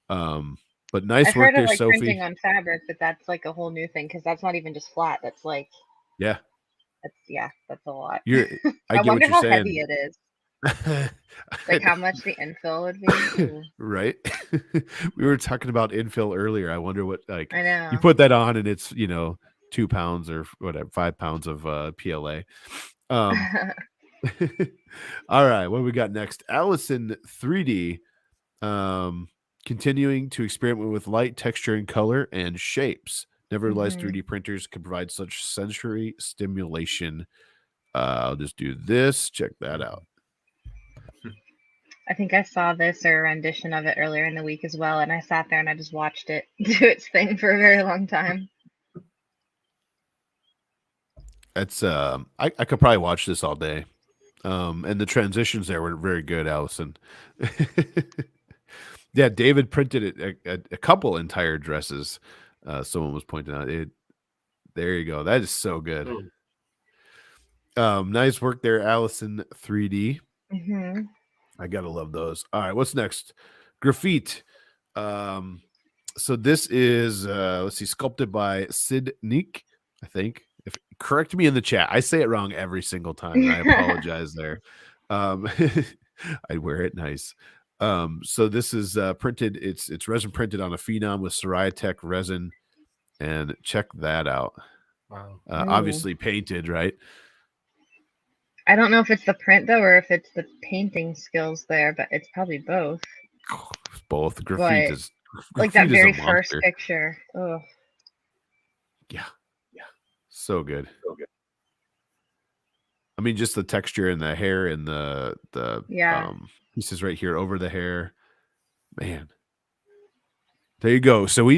But nice work there, Sophie. Printing on fabric, but that's like a whole new thing because that's not even just flat. That's like that's a lot. I wonder how heavy it is. Like how much the infill would be. Right. We were talking about infill earlier. I wonder what I know. You put that on and it's 2 pounds or whatever, 5 pounds of PLA. All right, what do we got next? Allison 3D continuing to experiment with light, texture, and color and shapes. Nevertheless, 3D printers can provide such sensory stimulation. I'll just do this. Check that out. I think I saw this or a rendition of it earlier in the week as well, and I sat there and I just watched it do its thing for a very long time. It's I could probably watch this all day. And the transitions there were very good, Allison. Yeah, David printed it a couple entire dresses. Someone was pointing out it. There you go. That is so good. Nice work there, Allison 3D. I gotta love those. All right, what's next? Graffiti. So this is let's see, sculpted by Sid Neek, I think. Correct me in the chat. I say it wrong every single time. I apologize there. I wear it nice. So this is printed. It's resin printed on a phenom with Soriatech resin, and check that out. Wow. Obviously painted, right? I don't know if it's the print though, or if it's the painting skills there, but it's probably both. Both. Graffiti is like that very first picture. Oh. Yeah. So good. I mean, just the texture and the hair and the pieces right here over the hair. Man. There you go. So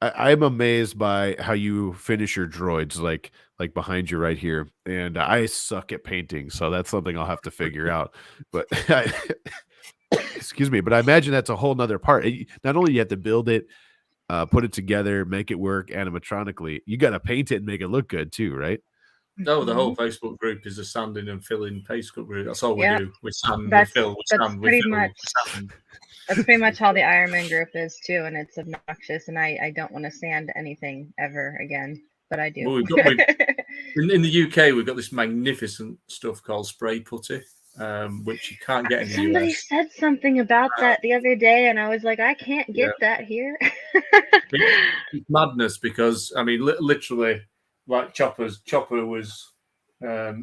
I'm amazed by how you finish your droids, like behind you right here. And I suck at painting, so that's something I'll have to figure out. But excuse me, but I imagine that's a whole nother part. Not only you have to build it, put it together, make it work animatronically, you got to paint it and make it look good too, right? No, the whole Facebook group is a sanding and filling paste cut group. That's all we do. We sand, we fill, we sand, we fill, we sand. That's pretty much how the Ironman group is too, and it's obnoxious. And I don't want to sand anything ever again, but I do. Well, in the UK, we've got this magnificent stuff called spray putty, which you can't get in the US. Somebody said something about that the other day, and I was like, I can't get that here. It's madness because I mean, literally, like Chopper was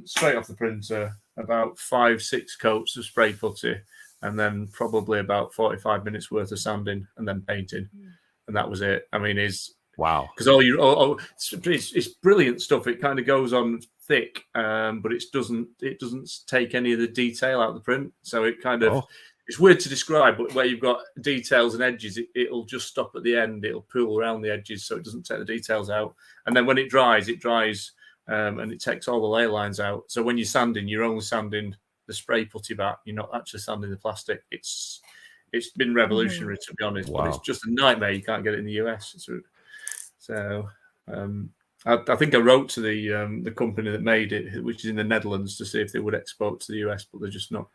straight off the printer, about 5-6 coats of spray putty, and then probably about 45 minutes worth of sanding and then painting, and that was it. I mean, wow, because it's brilliant stuff. It kind of goes on thick, but it doesn't take any of the detail out of the print. So it kind of it's weird to describe, but where you've got details and edges, it'll just stop at the end. It'll pool around the edges, so it doesn't take the details out. And then when it dries, and it takes all the layer lines out. So when you're sanding, you're only sanding the spray putty back. You're not actually sanding the plastic. It's been revolutionary, to be honest. Wow. But it's just a nightmare. You can't get it in the US. So I think I wrote to the company that made it, which is in the Netherlands, to see if they would export to the US, but they're just not.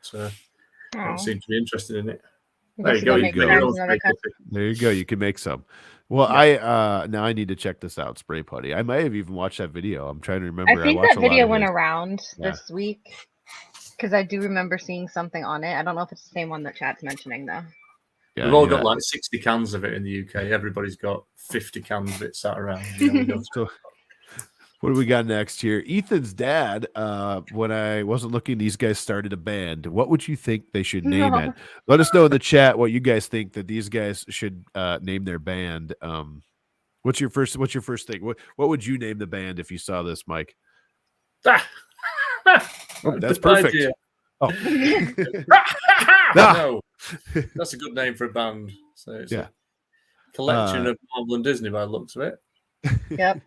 Don't seem to be interested in it. There you go. There you go. You can make some. Well, yeah. Now I need to check this out. Spray putty. I might have even watched that video. I'm trying to remember. I think that video went around this week because I do remember seeing something on it. I don't know if it's the same one that chat's mentioning though. Yeah, we've all got like 60 cans of it in the UK. Everybody's got 50 cans of it sat around. So, what do we got next here? Ethan's dad, when I wasn't looking, these guys started a band. What would you think they should name it? Let us know in the chat what you guys think that these guys should name their band. What's your first thing? What would you name the band if you saw this, Mike? That's perfect. Idea. Oh. No, that's a good name for a band. So it's a collection of Marvel and Disney by the looks of it. Yep.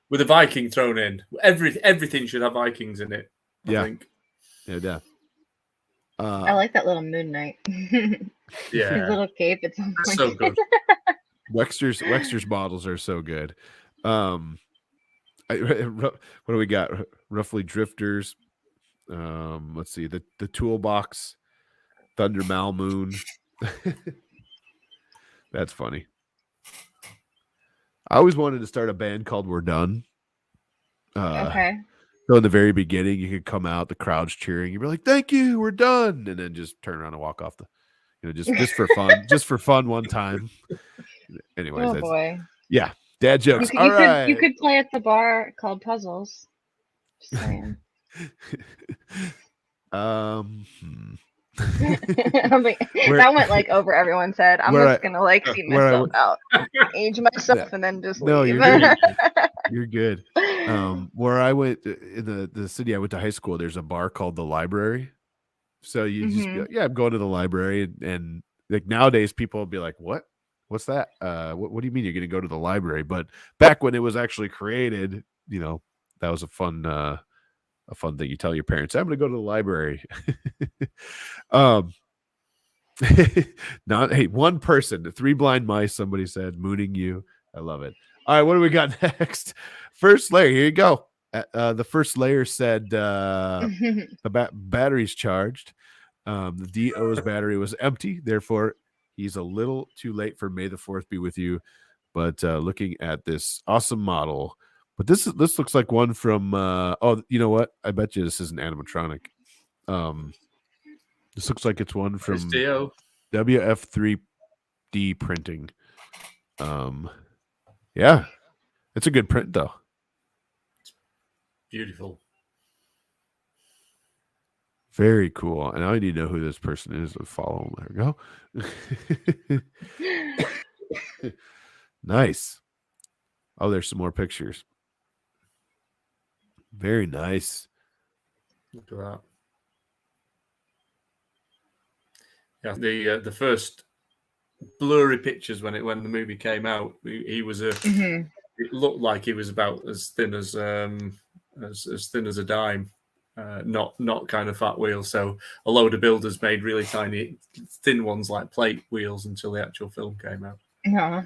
With a Viking thrown in. Everything should have Vikings in it, I think. Yeah. I like that little Moon Knight. Yeah. His little cape. It's so good. Wexter's models are so good. What do we got? Roughly Drifters. Let's see. The Toolbox. Thunder Malmoon. That's funny. I always wanted to start a band called We're Done. Okay. So in the very beginning, you could come out, the crowd's cheering. You'd be like, "Thank you, we're done," and then just turn around and walk off just for fun, just for fun one time. Anyways, oh boy. Yeah, dad jokes. You could play at the bar called Puzzles. Just saying. That went like over everyone's head. I'm just gonna like see myself out, age myself, and then just leave. You're good. Where I went in the city I went to high school, there's a bar called the Library. So you just be like, I'm going to the library, and like nowadays people will be like, what's that? What do you mean you're gonna go to the library? But back when it was actually created, that was a fun thing. You tell your parents, I'm going to go to the library. One person, the 3 blind mice, somebody said, mooning you. I love it. All right, what do we got next? First layer, here you go. The first layer said the battery's charged. The DO's battery was empty. Therefore, he's a little too late for May the 4th be with you. But looking at this awesome model, but this looks like one from you know what? I bet you this is an animatronic. This looks like it's one from WF3D printing. Yeah. It's a good print though. Beautiful. Very cool. And I need to know who this person is. Let's follow him. There we go. Nice. Oh, there's some more pictures. Very nice. Look at that. Yeah, the first blurry pictures when the movie came out, he was it looked like he was about as thin as thin as a dime, not kind of fat wheels. So a load of builders made really tiny, thin ones like plate wheels until the actual film came out. Yeah.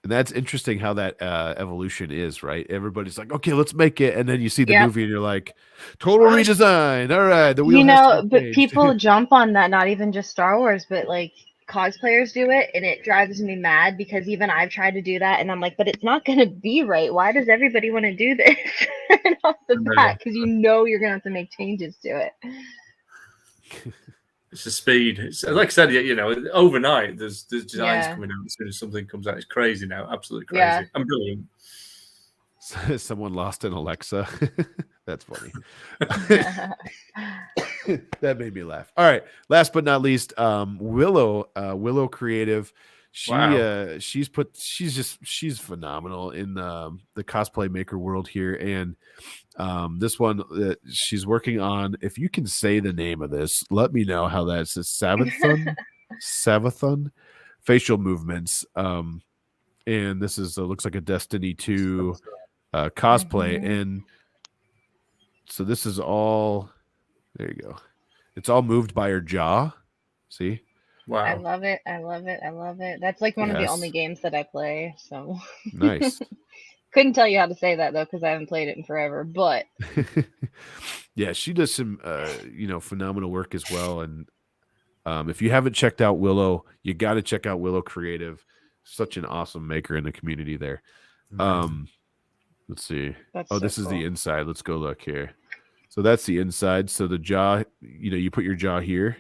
And that's interesting how that evolution is, right? Everybody's like, okay, let's make it. And then you see the movie and you're like, total redesign. All right. The wheel but people jump on that, not even just Star Wars, but like cosplayers do it. And it drives me mad because even I've tried to do that. And I'm like, but it's not going to be right. Why does everybody want to do this off the bat? Because you're going to have to make changes to it. It's the speed. It's like I said, overnight there's designs coming out as soon as something comes out. It's crazy now, absolutely crazy. Yeah. I'm brilliant. Someone lost an Alexa. That's funny. That made me laugh. All right, last but not least, Willow Creative. She's phenomenal in the cosplay maker world here. And this one that she's working on, if you can say the name of this, let me know how that's a Savathun facial movements. And this is looks like a Destiny 2 cosplay. And so this is all, there you go. It's all moved by her jaw. See? Wow. I love it. That's like one of the only games that I play. So nice. Couldn't tell you how to say that though, because I haven't played it in forever. But yeah, she does some phenomenal work as well. And if you haven't checked out Willow, you got to check out Willow Creative. Such an awesome maker in the community there. Let's see. This is the inside. Let's go look here. So that's the inside. So the jaw, you put your jaw here.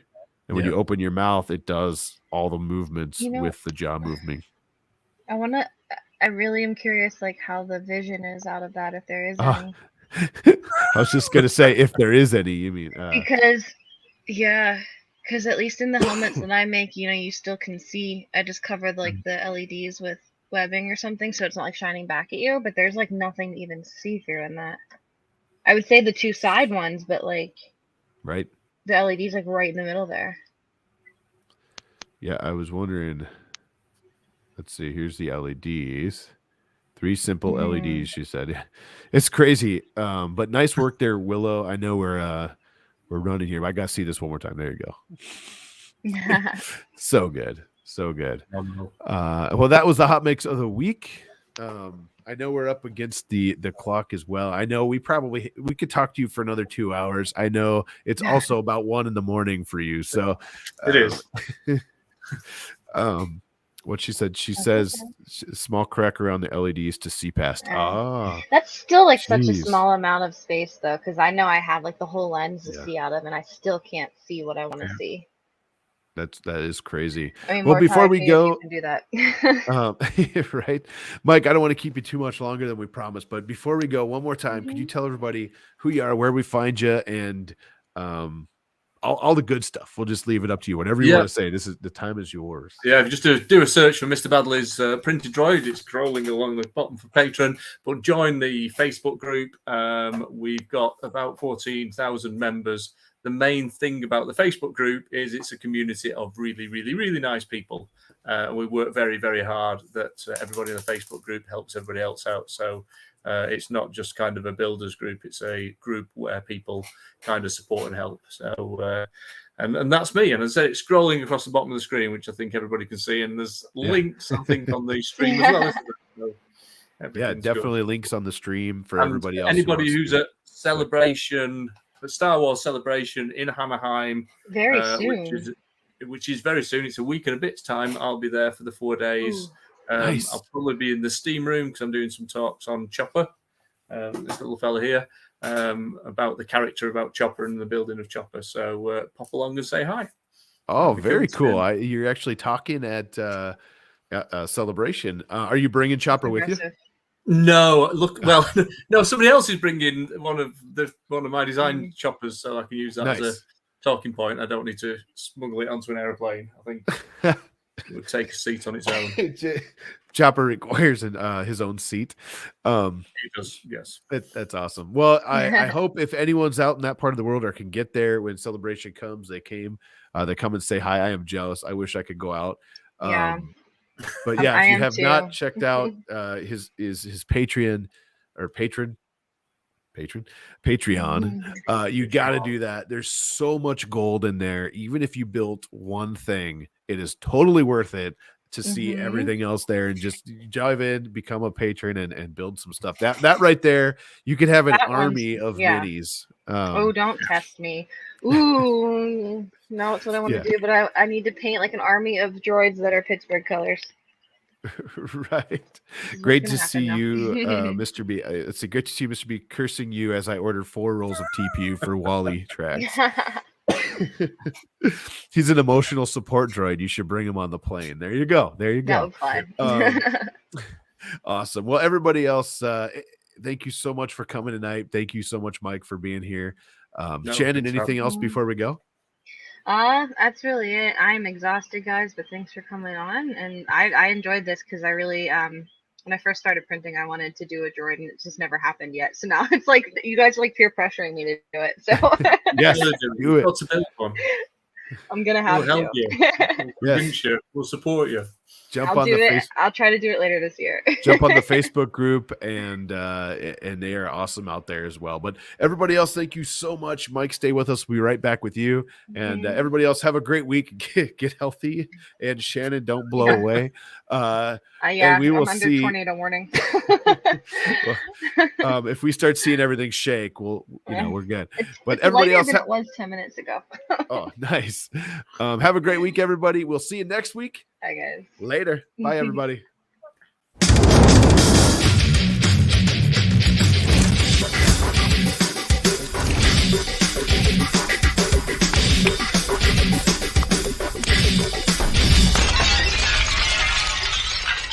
And when you open your mouth, it does all the movements with the jaw movement. I really am curious, like, how the vision is out of that, if there is any. I was just going to say, if there is any, you mean. Because at least in the helmets that I make, you still can see. I just covered, like, the LEDs with webbing or something, so it's not, like, shining back at you. But there's, like, nothing to even see through in that. I would say the two side ones, but, like... Right. The LED's like right in the middle there. Yeah, I was wondering. Let's see. Here's the LEDs. 3 simple LEDs. She said, "It's crazy." But nice work there, Willow. I know we're running here. But I gotta see this one more time. There you go. So good. Well, that was the hot mix of the week. I know we're up against the clock as well. I know we could talk to you for another 2 hours. I know it's also about 1 a.m. for you. So it is. What she said, she says small crack around the LEDs to see past. That's still like such a small amount of space though, because I know I have like the whole lens to see out of, and I still can't see what I want to see. That is crazy. I mean, well, before we go, you can do that. Right, Mike, I don't want to keep you too much longer than we promised, but before we go, one more time, could you tell everybody who you are, where we find you, and all the good stuff? We'll just leave it up to you. Whatever you want to say. The time is yours. Yeah, just do a search for Mr. Baddeley's printed droid. It's scrolling along the bottom for Patreon. But join the Facebook group. We've got about 14,000 members. The main thing about the Facebook group is it's a community of really, really, really nice people. We work very, very hard that everybody in the Facebook group helps everybody else out. So it's not just kind of a builders group. It's a group where people kind of support and help. So and that's me. And as I said, it's scrolling across the bottom of the screen, which I think everybody can see. And there's links, I think, on the stream as well. So definitely links on the stream for everybody else. Anybody who's at Celebration... The Star Wars Celebration in Anaheim, very soon, which is very soon. It's a week and a bit's time. I'll be there for the 4 days. Nice. I'll probably be in the steam room because I'm doing some talks on Chopper, this little fella here, about the character about Chopper and the building of Chopper. So pop along and say hi. Oh, very cool. You're actually talking at Celebration. Are you bringing Chopper with you? No, look. Well, no. Somebody else is bringing one of my design choppers, so I can use that as a talking point. I don't need to smuggle it onto an airplane. I think it would take a seat on its own. Chopper requires his own seat. He does, yes. That's awesome. Well, I hope if anyone's out in that part of the world or can get there when Celebration comes, they come and say hi. I am jealous. I wish I could go out. But yeah, if you have not checked out his Patreon or Patreon, you got to do that. There's so much gold in there. Even if you built one thing, it is totally worth it to see everything else there, and just dive in, become a patron, and build some stuff. That right there, you could have an army of minis. Don't test me. Ooh, no, it's what I want to do, but I need to paint like an army of droids that are Pittsburgh colors. Right. Great to see you, Mr. B. It's great to see Mr. B cursing you as I order 4 rolls of TPU for Wally tracks. He's an emotional support droid. You should bring him on the plane. There you go. That was fun. Awesome. Well, everybody else, thank you so much for coming tonight. Thank you so much, Mike, for being here. Shannon, anything else before we go? That's really it. I'm exhausted, guys, but thanks for coming on. And I enjoyed this because I really when I first started printing, I wanted to do a droid, and it just never happened yet. So now it's like you guys are like peer pressuring me to do it. So Yes, do it. Got to build one. I'm gonna have We'll help to. you. We'll convince you. We'll support you. Jump I'll on do the it. I'll try to do it later this year. jump on the Facebook group, and they are awesome out there as well. But everybody else, thank you so much. Mike, stay with us. We'll be right back with you. And everybody else, have a great week. Get healthy. And Shannon, don't blow away. Yeah, and we will I'm under see tornado warning. if we start seeing everything shake, we'll we're good. But it's everybody else it was 10 minutes ago. Oh, nice. Have a great week, everybody. We'll see you next week. Bye, guys. Later. Bye, everybody.